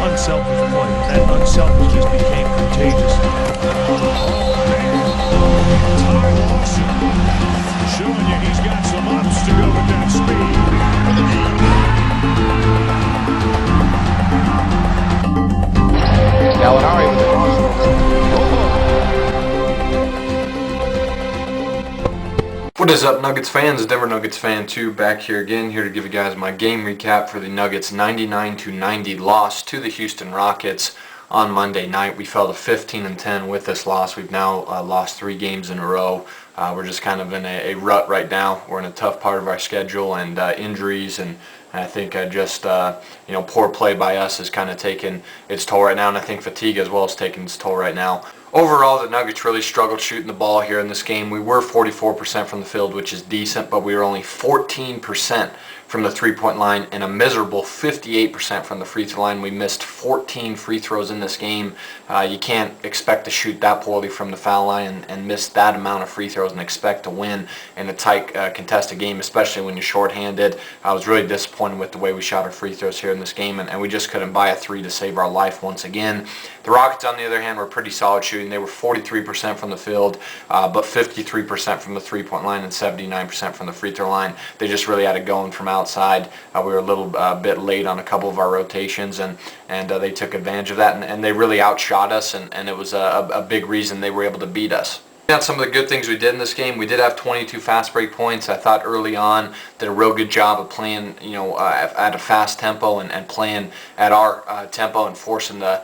unselfish play. That unselfishness became contagious. Ty Lawson showing you he's got some ups to go with that speed. Gallinari with the crossover. What is up, Nuggets fans? Denver Nuggets fan 2 back here again, here to give you guys my game recap for the Nuggets 99-90 loss to the Houston Rockets on Monday night. We fell to 15-10 with this loss. We've now lost 3 games in a row. We're just kind of in a rut right now. We're in a tough part of our schedule, and injuries and I think poor play by us has kind of taken its toll right now, and I think fatigue as well is taking its toll right now. Overall, the Nuggets really struggled shooting the ball here in this game. We were 44% from the field, which is decent, but we were only 14% from the three-point line and a miserable 58% from the free throw line. We missed 14 free throws in this game. You can't expect to shoot that poorly from the foul line and miss that amount of free throws and expect to win in a tight contested game, especially when you're shorthanded. I was really disappointed with the way we shot our free throws here in this game, and we just couldn't buy a three to save our life once again. The Rockets, on the other hand, were pretty solid shooting. They were 43% from the field, but 53% from the three-point line and 79% from the free throw line. They just really had it going from outside. We were a little bit late on a couple of our rotations, and they took advantage of that, and they really outshot us, and it was a big reason they were able to beat us. Some of the good things we did in this game, we did have 22 fast break points. I thought early on did a real good job of playing, at a fast tempo and playing at our tempo and forcing the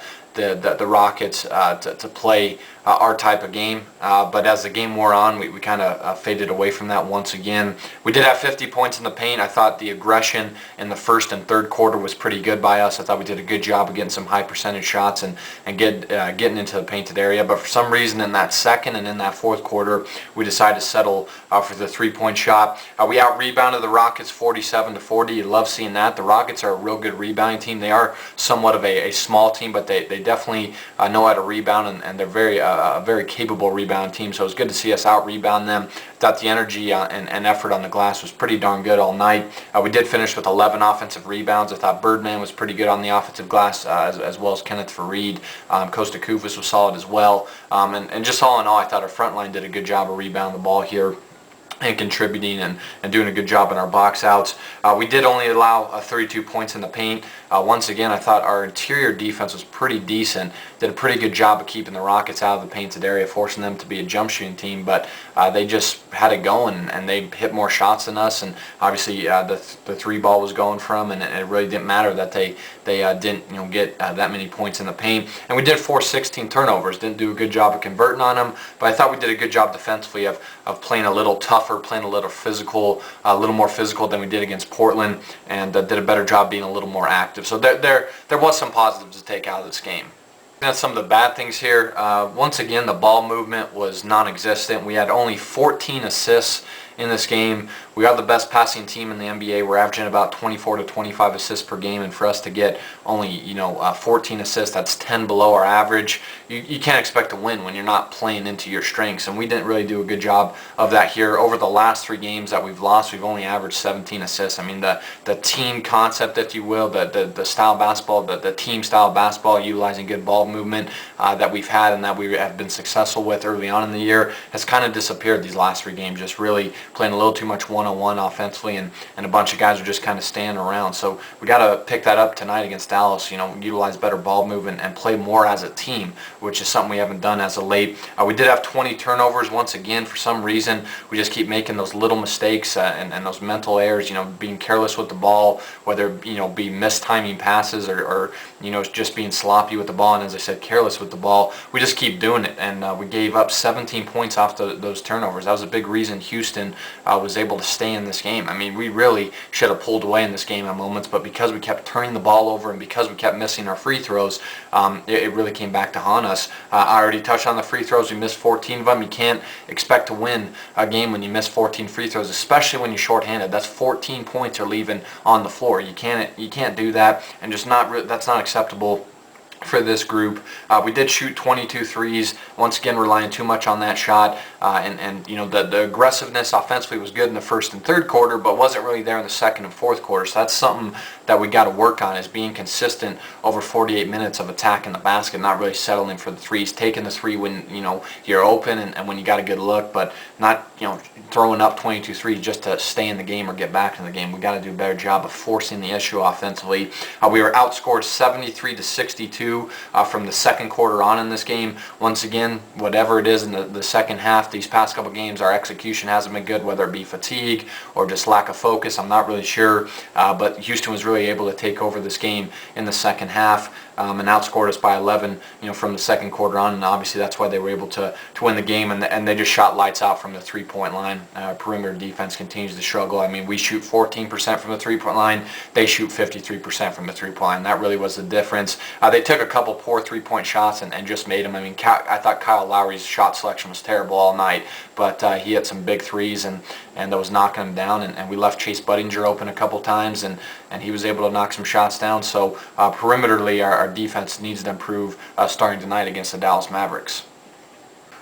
Rockets to play our type of game. But as the game wore on, we kind of faded away from that once again. We did have 50 points in the paint. I thought the aggression in the first and third quarter was pretty good by us. I thought we did a good job of getting some high percentage shots and getting into the painted area. But for some reason in that second and in that fourth quarter, we decided to settle for the three-point shot. We out-rebounded the Rockets 47-40. You love seeing that. The Rockets are a real good rebounding team. They are somewhat of a small team, but they definitely know how to rebound, and they're a very capable rebound team. So it was good to see us out-rebound them. Thought the energy and effort on the glass was pretty darn good all night. We did finish with 11 offensive rebounds. I thought Birdman was pretty good on the offensive glass, as well as Kenneth Faried. Kosta Koufos was solid as well. And just all in all, I thought our front line did a good job of rebounding the ball here and contributing and doing a good job in our box outs. We did only allow 32 points in the paint. Once again, I thought our interior defense was pretty decent. Did a pretty good job of keeping the Rockets out of the painted area, forcing them to be a jump shooting team, but they just had it going, and they hit more shots than us, and obviously the three ball was going from, and it really didn't matter that they didn't get that many points in the paint. And we did force 16 turnovers. Didn't do a good job of converting on them, but I thought we did a good job defensively of playing a little tougher, playing a little physical, a little more physical than we did against Portland, and did a better job being a little more active. So there was some positives to take out of this game. That's some of the bad things here. Once again, the ball movement was non-existent. We had only 14 assists in this game. We are the best passing team in the NBA. We're averaging about 24 to 25 assists per game, and for us to get only 14 assists, that's 10 below our average. You can't expect to win when you're not playing into your strengths, and we didn't really do a good job of that here. Over the last 3 games that we've lost, we've only averaged 17 assists. I mean, the team concept, if you will, the style of basketball, the team style of basketball, utilizing good ball movement that we've had and that we have been successful with early on in the year, has kind of disappeared these last 3 games. Just really playing a little too much one-on-one offensively, and a bunch of guys are just kind of standing around. So we got to pick that up tonight against Dallas. Utilize better ball movement and play more as a team, which is something we haven't done as of late. We did have 20 turnovers once again. For some reason, we just keep making those little mistakes and those mental errors. Being careless with the ball, whether be mistiming passes or just being sloppy with the ball, and as I said, careless with the ball. We just keep doing it, and we gave up 17 points off those turnovers. That was a big reason Houston was able to stay in this game. I mean, we really should have pulled away in this game at moments, but because we kept turning the ball over and because we kept missing our free throws, it really came back to haunt us. I already touched on the free throws. We missed 14 of them. You can't expect to win a game when you miss 14 free throws, especially when you're shorthanded. That's 14 points are leaving on the floor. You can't do that, and that's not acceptable for this group. We did shoot 22 threes, once again relying too much on that shot, and you know, the aggressiveness offensively was good in the first and third quarter, but wasn't really there in the second and fourth quarter. So that's something that we got to work on, is being consistent over 48 minutes of attacking the basket, not really settling for the threes, taking the three when, you know, you're open and when you got a good look, but not, you know, throwing up 22 threes just to stay in the game or get back in the game. We got to do a better job of forcing the issue offensively. We were outscored 73-62 from the second quarter on in this game. Once again, whatever it is in the second half, these past couple games, our execution hasn't been good, whether it be fatigue or just lack of focus. I'm not really sure, but Houston was really able to take over this game in the second half. And outscored us by 11, you know, from the second quarter on, and obviously that's why they were able to win the game, and they just shot lights out from the three-point line. Perimeter defense continues to struggle. I mean, we shoot 14% from the three-point line, they shoot 53% from the three-point line. That really was the difference. They took a couple poor three-point shots and just made them. I mean, I thought Kyle Lowry's shot selection was terrible all night, but he hit some big threes and that was knocking him down, and we left Chase Budinger open a couple times, and he was able to knock some shots down. So perimeterly, our defense needs to improve starting tonight against the Dallas Mavericks.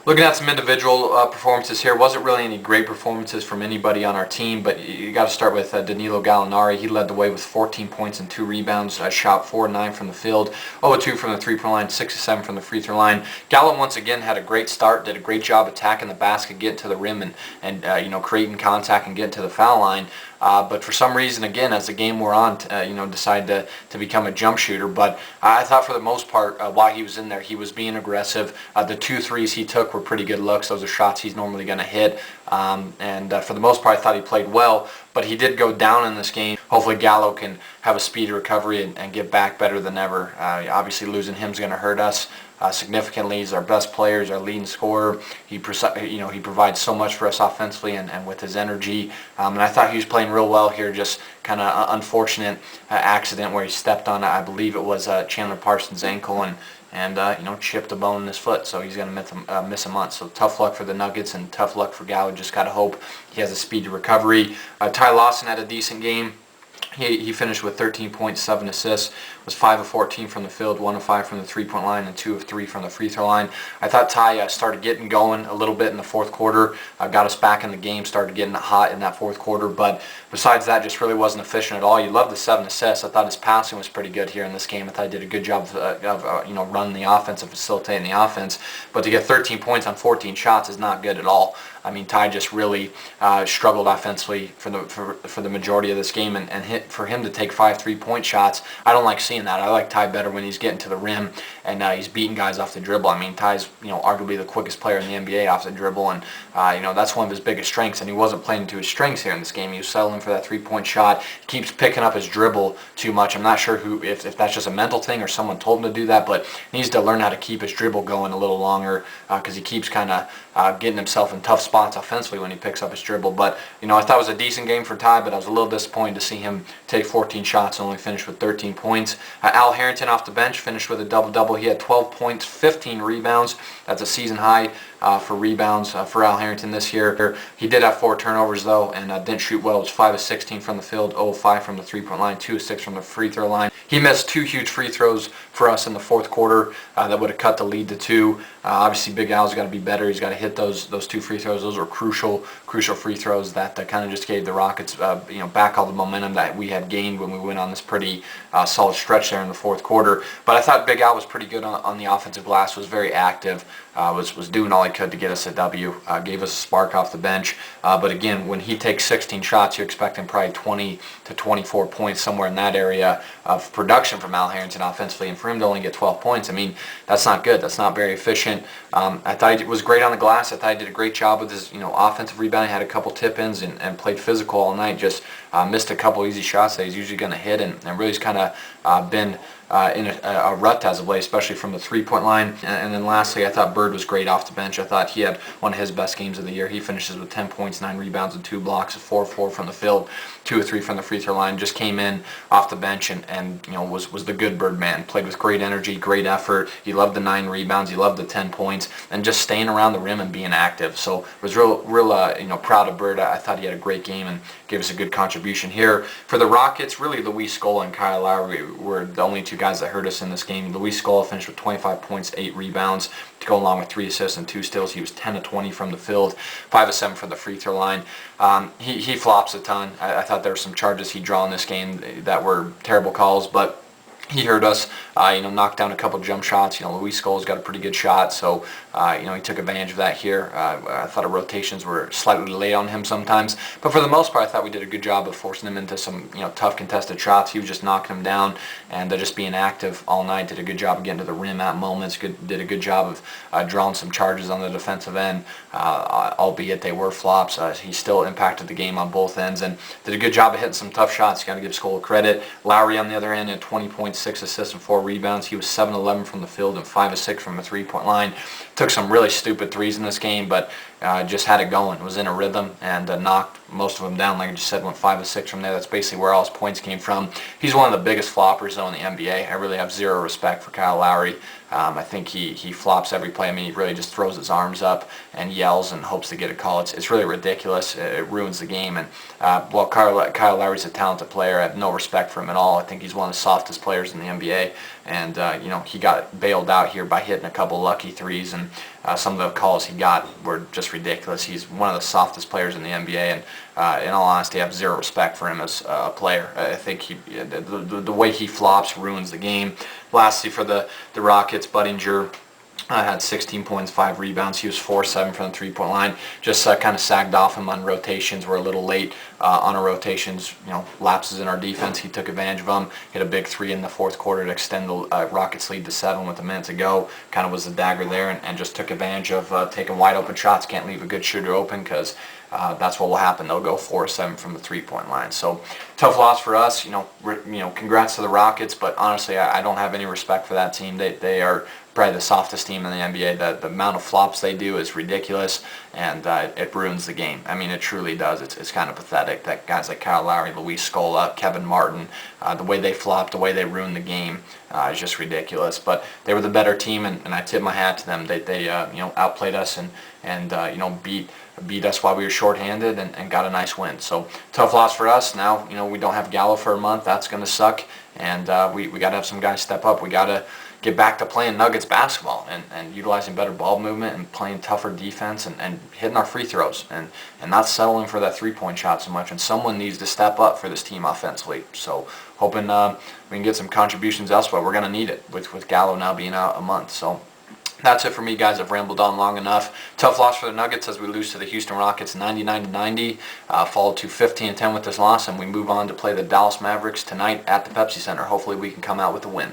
Looking at some individual performances here, wasn't really any great performances from anybody on our team, but you got to start with Danilo Gallinari. He led the way with 14 points and 2 rebounds, shot 4-9 from the field, 0-2 from the three-point line, 6-7 from the free throw line. Gallo once again had a great start, did a great job attacking the basket, getting to the rim, and you know, creating contact and getting to the foul line. But for some reason, again, as the game wore on, you know, decided to become a jump shooter. But I thought for the most part, while he was in there, he was being aggressive. The 2 threes he took were pretty good looks. Those are shots he's normally going to hit. For the most part, I thought he played well. But he did go down in this game. Hopefully Gallo can have a speedy recovery and get back better than ever. Obviously, losing him is going to hurt us significantly. He's our best player, he's our leading scorer. He provides so much for us offensively and with his energy. And I thought he was playing real well here. Just kind of unfortunate accident where he stepped on, I believe it was Chandler Parsons' ankle, and you know, chipped a bone in his foot, so he's going to miss a month. So tough luck for the Nuggets and tough luck for Gallo. Just got to hope he has a speedy recovery. Ty Lawson had a decent game. He finished with 13 points, 7 assists, was 5 of 14 from the field, 1 of 5 from the three-point line, and 2 of 3 from the free throw line. I thought Ty started getting going a little bit in the fourth quarter, got us back in the game, started getting hot in that fourth quarter, but besides that, just really wasn't efficient at all. You love the 7 assists. I thought his passing was pretty good here in this game. I thought he did a good job of you know, running the offense and facilitating the offense, but to get 13 points on 14 shots is not good at all. I mean, Ty just really struggled offensively for the majority of this game, and for him to take 5 3-point shots, I don't like seeing that. I like Ty better when he's getting to the rim and he's beating guys off the dribble. I mean, Ty's, you know, arguably the quickest player in the NBA off the dribble, and you know, that's one of his biggest strengths, and he wasn't playing to his strengths here in this game. He was settling for that 3-point shot. He keeps picking up his dribble too much. I'm not sure if that's just a mental thing or someone told him to do that, but he needs to learn how to keep his dribble going a little longer, because he keeps kind of getting himself in tough spots offensively when he picks up his dribble. But you know, I thought it was a decent game for Ty, but I was a little disappointed to see him take 14 shots and only finish with 13 points. Al Harrington off the bench finished with a double-double. He had 12 points, 15 rebounds. That's a season high for rebounds for Al Harrington this year. He did have 4 turnovers though, and didn't shoot well. It was 5 of 16 from the field, 0 of 5 from the three-point line, 2 of 6 from the free throw line. He missed 2 huge free throws for us in the fourth quarter that would have cut the lead to 2. Obviously, Big Al's got to be better. He's got to hit those 2 free throws. Those were crucial free throws that kind of just gave the Rockets you know, back all the momentum that we had gained when we went on this pretty solid stretch there in the fourth quarter. But I thought Big Al was pretty good on the offensive glass. Was very active. Was doing all he could to get us a W. Gave us a spark off the bench. But again, when he takes 16 shots, you're expecting probably 20 to 24 points, somewhere in that area of production from Al Harrington offensively. And for him to only get 12 points, I mean, that's not good. That's not very efficient. I thought he was great on the glass. I thought he did a great job with his, you know, offensive rebounding. Had a couple tip-ins and played physical all night. Just missed a couple easy shots that he's usually going to hit, and really has kind of been in a rut as of late, especially from the three-point line. And then lastly, I thought Bird was great off the bench. I thought he had one of his best games of the year. He finishes with 10 points, 9 rebounds, and 2 blocks, 4 of 4 from the field, 2 of 3 from the free throw line. Just came in off the bench and you know, was the good Bird man. Played with great energy, great effort. He loved the 9 rebounds. He loved the 10 points, and just staying around the rim and being active. So was real you know, proud of Bird. I thought he had a great game and gave us a good contribution here. For the Rockets, really Luis Scola and Kyle Lowry were the only 2 two guys that hurt us in this game. Luis Scola finished with 25 points, 8 rebounds to go along with 3 assists and 2 steals. He was 10 of 20 from the field, 5 of 7 from the free throw line. He flops a ton. I thought there were some charges he'd draw in this game that were terrible calls, but he hurt us, knocked down a couple jump shots. Luis Scola's got a pretty good shot, so, he took advantage of that here. I thought our rotations were slightly late on him sometimes, but for the most part, I thought we did a good job of forcing him into some, tough contested shots. He was just knocking them down and just being active all night. Did a good job of getting to the rim at moments. Did a good job of drawing some charges on the defensive end, albeit they were flops. He still impacted the game on both ends and did a good job of hitting some tough shots. You got to give Scola credit. Lowry, on the other end, had 20 points, 6 assists, and 4 rebounds. He was 7-11 from the field and 5 of 6 from the three-point line. Took some really stupid threes in this game, but just had it going. Was in a rhythm and knocked most of them down. Like I just said, went 5 of 6 from there. That's basically where all his points came from. He's one of the biggest floppers, though, in the NBA. I really have zero respect for Kyle Lowry. I think he flops every play. I mean, he really just throws his arms up and yells and hopes to get a call. It's really ridiculous. It ruins the game. And while Kyle Lowry's a talented player, I have no respect for him at all. I think he's one of the softest players in the NBA. And, he got bailed out here by hitting a couple lucky threes. And some of the calls he got were just ridiculous. He's one of the softest players in the NBA. And in all honesty, I have zero respect for him as a player. I think the way he flops ruins the game. Lastly, for the Rockets, Budinger had 16 points, 5 rebounds. He was 4-7 from the three-point line. Just kind of sagged off him on rotations. We're a little late on our rotations. Lapses in our defense. He took advantage of them. Hit a big 3 in the fourth quarter to extend the Rockets' lead to 7 with a minute to go. Kind of was the dagger there, and just took advantage of taking wide open shots. Can't leave a good shooter open because that's what will happen. They'll go 4-7 from the three-point line. So tough loss for us. Congrats to the Rockets, but honestly, I don't have any respect for that team. They are probably the softest team in the NBA. The amount of flops they do is ridiculous, and it ruins the game. I mean, it truly does. It's kind of pathetic that guys like Kyle Lowry, Luis Scola, Kevin Martin, the way they flop, the way they ruin the game is just ridiculous. But they were the better team, and I tip my hat to them. They outplayed us and beat us while we were shorthanded and got a nice win. So tough loss for us. Now we don't have Gallo for a month. That's going to suck, and we got to have some guys step up. We got to get back to playing Nuggets basketball and utilizing better ball movement and playing tougher defense and hitting our free throws and not settling for that three-point shot so much. And someone needs to step up for this team offensively. So hoping we can get some contributions elsewhere. We're going to need it with Gallo now being out a month. So that's it for me, guys. I've rambled on long enough. Tough loss for the Nuggets as we lose to the Houston Rockets 99-90, followed to 15-10 with this loss, and we move on to play the Dallas Mavericks tonight at the Pepsi Center. Hopefully we can come out with a win.